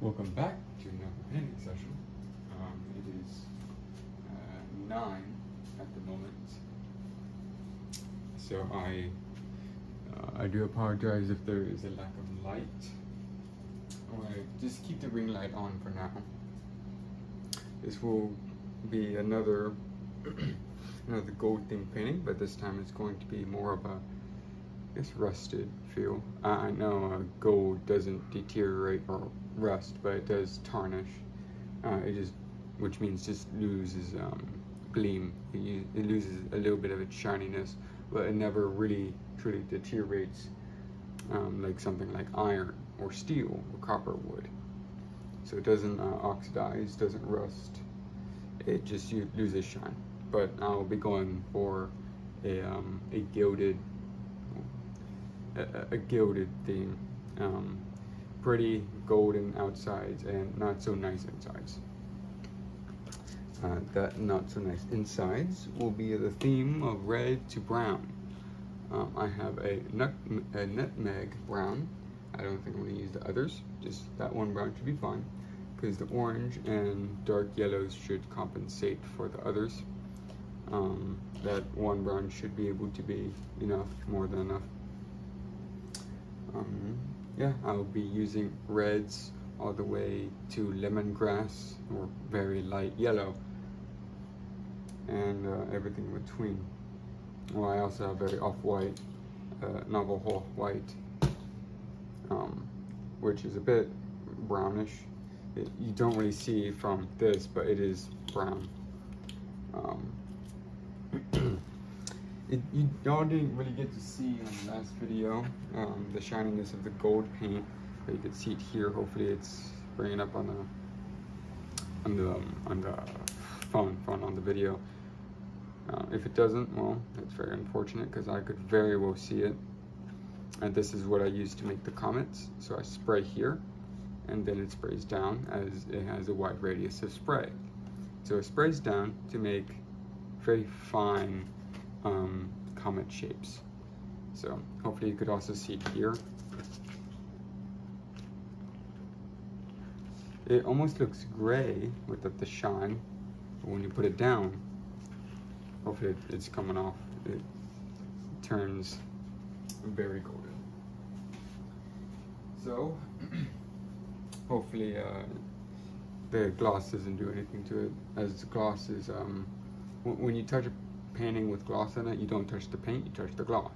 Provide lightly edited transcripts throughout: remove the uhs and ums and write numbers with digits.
Welcome back to another painting session. It is 9 at the moment, so I do apologize if there is a lack of light. I'm going to just keep the ring light on for now. This will be another another gold themed painting, but this time it's going to be more of a rusted feel. I know gold doesn't deteriorate or rust, but it does tarnish. Which means just loses gleam. It loses a little bit of its shininess, but it never really truly deteriorates like something like iron or steel or copper would. So it doesn't oxidize, doesn't rust. It just loses shine. But I'll be going for a gilded theme. Pretty golden outsides and not so nice insides. That not so nice insides will be the theme of red to brown. I have a nutmeg brown. I don't think I'm going to use the others. Just that one brown should be fine, because the orange and dark yellows should compensate for the others. That one brown should be able to be enough, more than enough. Yeah, I'll be using reds all the way to lemongrass or very light yellow, and everything in between. Well, I also have very off-white, Navajo white, which is a bit brownish. You don't really see from this, but it is brown. Y'all didn't really get to see in the last video the shininess of the gold paint, but you can see it here. Hopefully it's bringing up on the phone on the video. If it doesn't, well, that's very unfortunate, because I could very well see it. And this is what I use to make the comments. So I spray here, and then it sprays down, as it has a wide radius of spray. So it sprays down to make very fine comet shapes. So hopefully you could also see it here. It almost looks gray with the shine, but when you put it down, hopefully it's coming off. It turns very golden. So hopefully the gloss doesn't do anything to it, as the gloss is when you touch a painting with gloss in it, you don't touch the paint, you touch the gloss.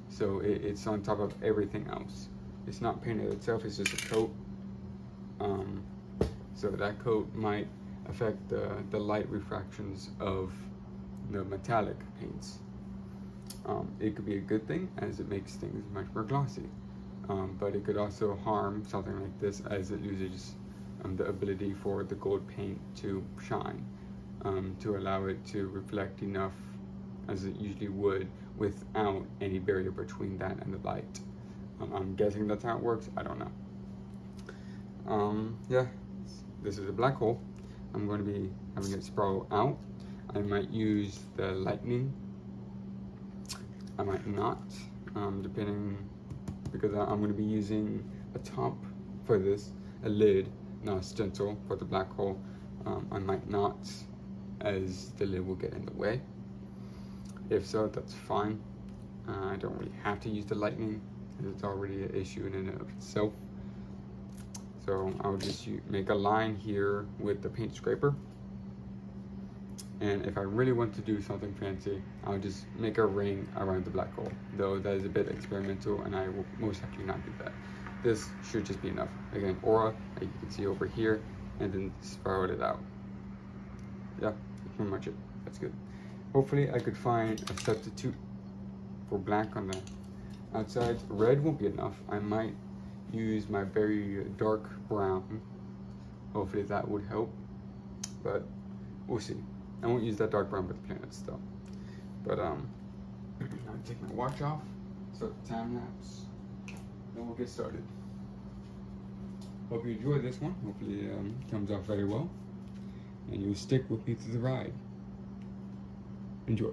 So it's on top of everything else. It's not painted itself, it's just a coat. So that coat might affect the light refractions of the metallic paints. It could be a good thing, as it makes things much more glossy. But it could also harm something like this, as it loses the ability for the gold paint to shine, to allow it to reflect enough as it usually would without any barrier between that and the light. I'm guessing that's how it works. I don't know. Yeah, this is a black hole. I'm going to be having it sprawl out. I might use the lightning. I might not, depending, because I'm going to be using a top for this, a lid, not a stencil for the black hole. I might not, as the lid will get in the way. If so, that's fine. I don't really have to use the lightning, because it's already an issue in and of itself. So I'll just make a line here with the paint scraper. And if I really want to do something fancy, I'll just make a ring around the black hole. Though that is a bit experimental, and I will most likely not do that. This should just be enough. Again, aura, like you can see over here, and then spiral it out. Yeah, that's pretty much it. That's good. Hopefully I could find a substitute for black on the outsides. Red won't be enough. I might use my very dark brown. Hopefully that would help, but we'll see. I won't use that dark brown with the planets though. But I'll take my watch off, start the time lapse, then we'll get started. Hope you enjoy this one. Hopefully it comes out very well, and you'll stick with me through the ride. Enjoy.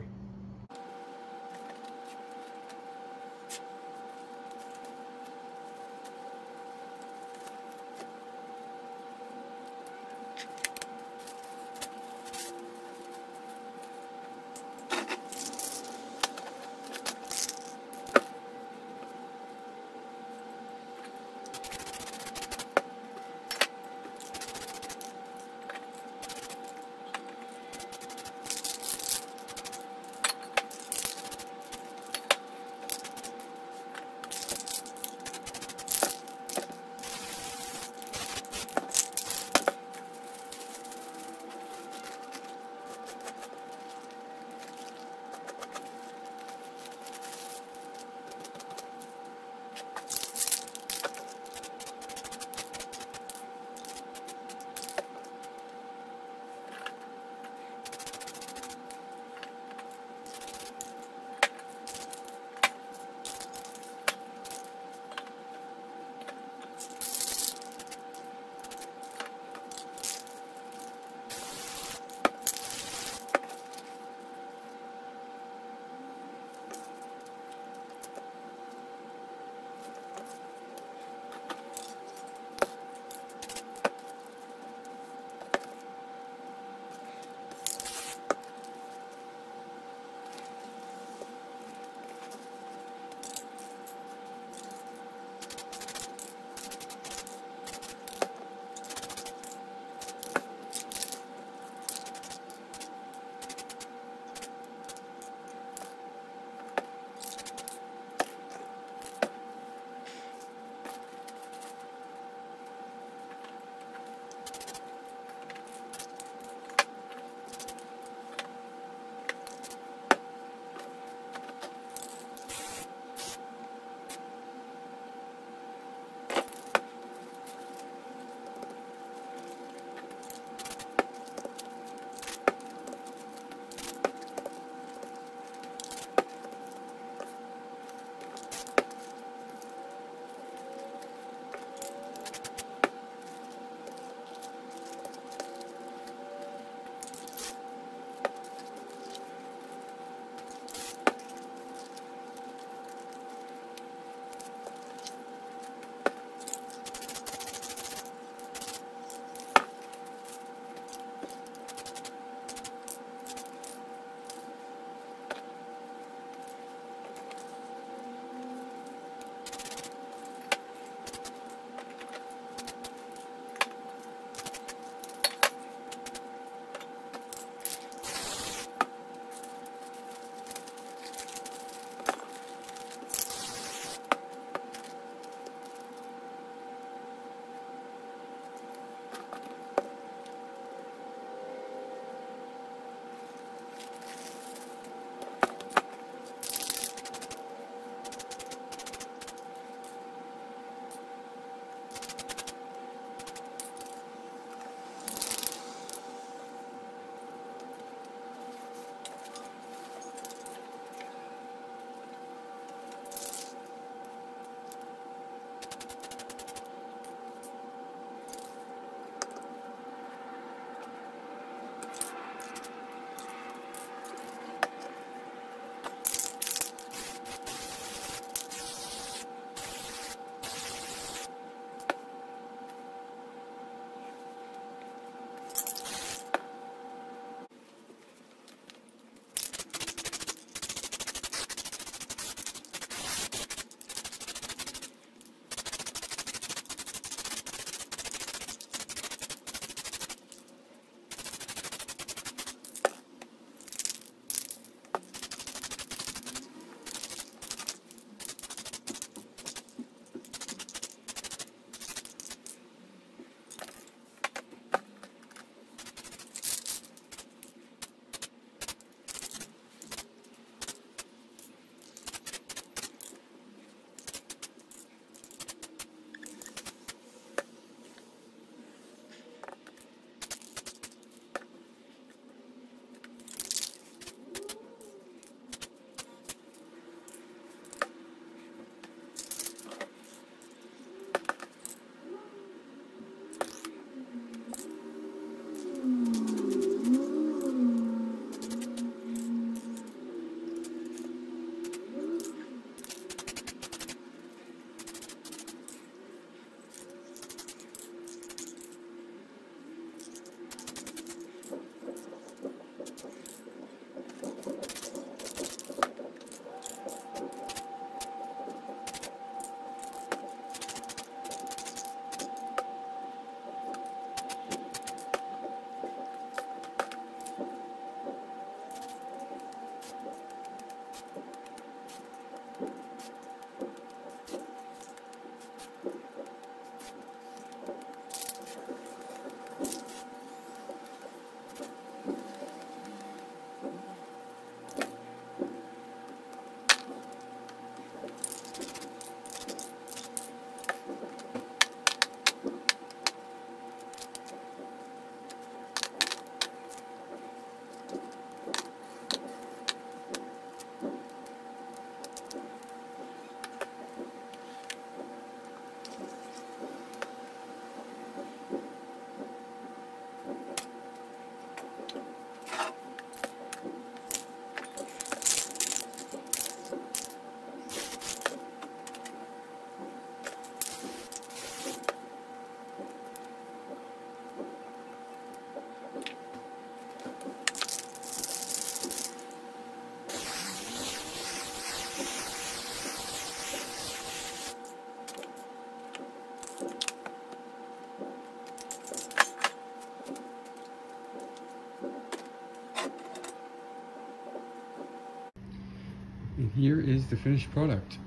here is the finished product.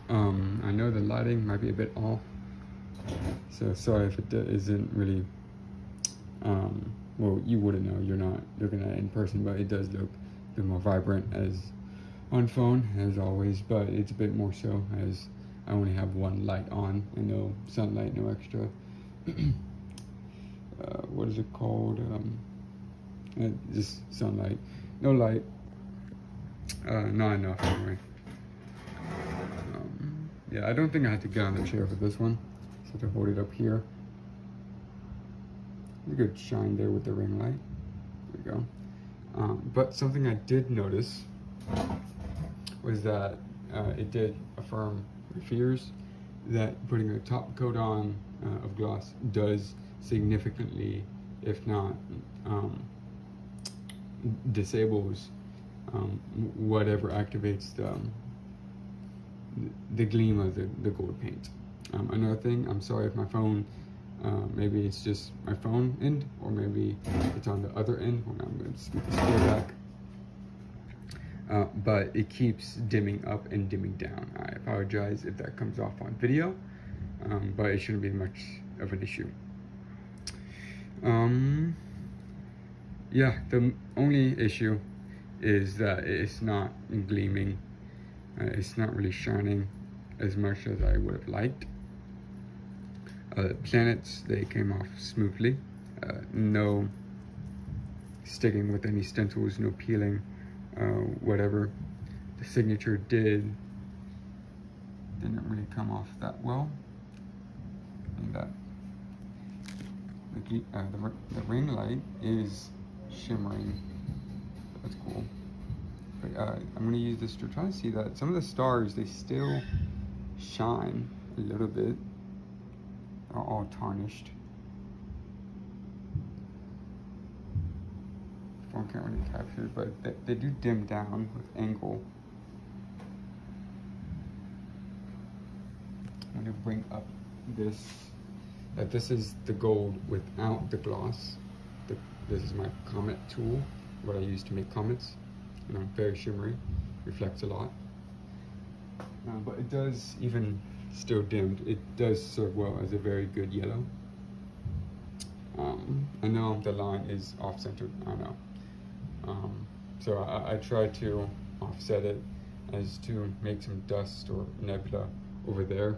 I know the lighting might be a bit off, so sorry if it isn't really, well, you wouldn't know, you're not looking at it in person, but it does look a bit more vibrant as on phone, as always, but it's a bit more so as I only have one light on and no sunlight, no extra, what is it called, just sunlight, no light, not enough anyway. Yeah, I don't think I had to get on the chair for this one, so to hold it up here. A good shine there with the ring light. There we go. But something I did notice was that it did affirm my fears that putting a top coat on of gloss does significantly, if not disables whatever activates the gleam of the gold paint. Another thing, I'm sorry if my phone, maybe it's just my phone end, or maybe it's on the other end when I'm going to scoot the scale back. But it keeps dimming up and dimming down. I apologize if that comes off on video, but it shouldn't be much of an issue. Yeah, the only issue is that it's not gleaming. It's not really shining as much as I would have liked. Planets, they came off smoothly. No sticking with any stencils, no peeling, whatever. The signature didn't really come off that well. And that the ring light is shimmering. That's cool. But I'm going to use this to try to see that some of the stars, they still shine a little bit. They're all tarnished. Phone can't really capture it, but they do dim down with angle. I'm going to bring up this. This is the gold without the gloss. This is my comet tool, what I use to make comets. You know, very shimmery, reflects a lot. But it does, even still dimmed, it does serve well as a very good yellow. I know the line is off-centered, I know. So I try to offset it as to make some dust or nebula over there.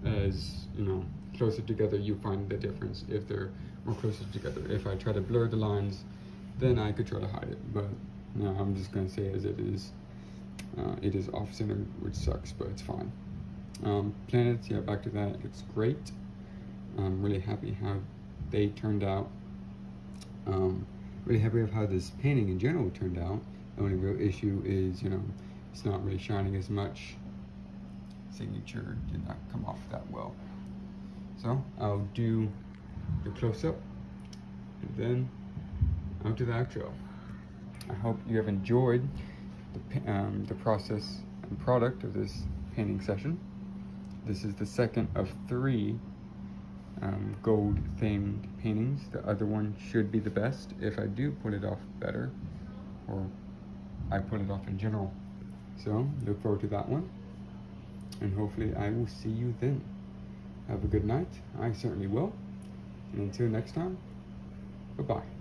As, you know, closer together you find the difference if they're more closer together. If I try to blur the lines, then I could try to hide it, but no, I'm just going to say as it is. It is off-centered, which sucks, but it's fine. Planets, yeah, back to that, it looks great. I'm really happy how they turned out. Really happy with how this painting in general turned out. The only real issue is, you know, it's not really shining as much. Signature did not come off that well. So I'll do the close-up and then on to the outro. I hope you have enjoyed the process and product of this painting session. This is the second of 3 gold themed paintings. The other one should be the best if I do pull it off better, or I pull it off in general. So look forward to that one, and hopefully I will see you then. Have a good night. I certainly will. And until next time, bye-bye.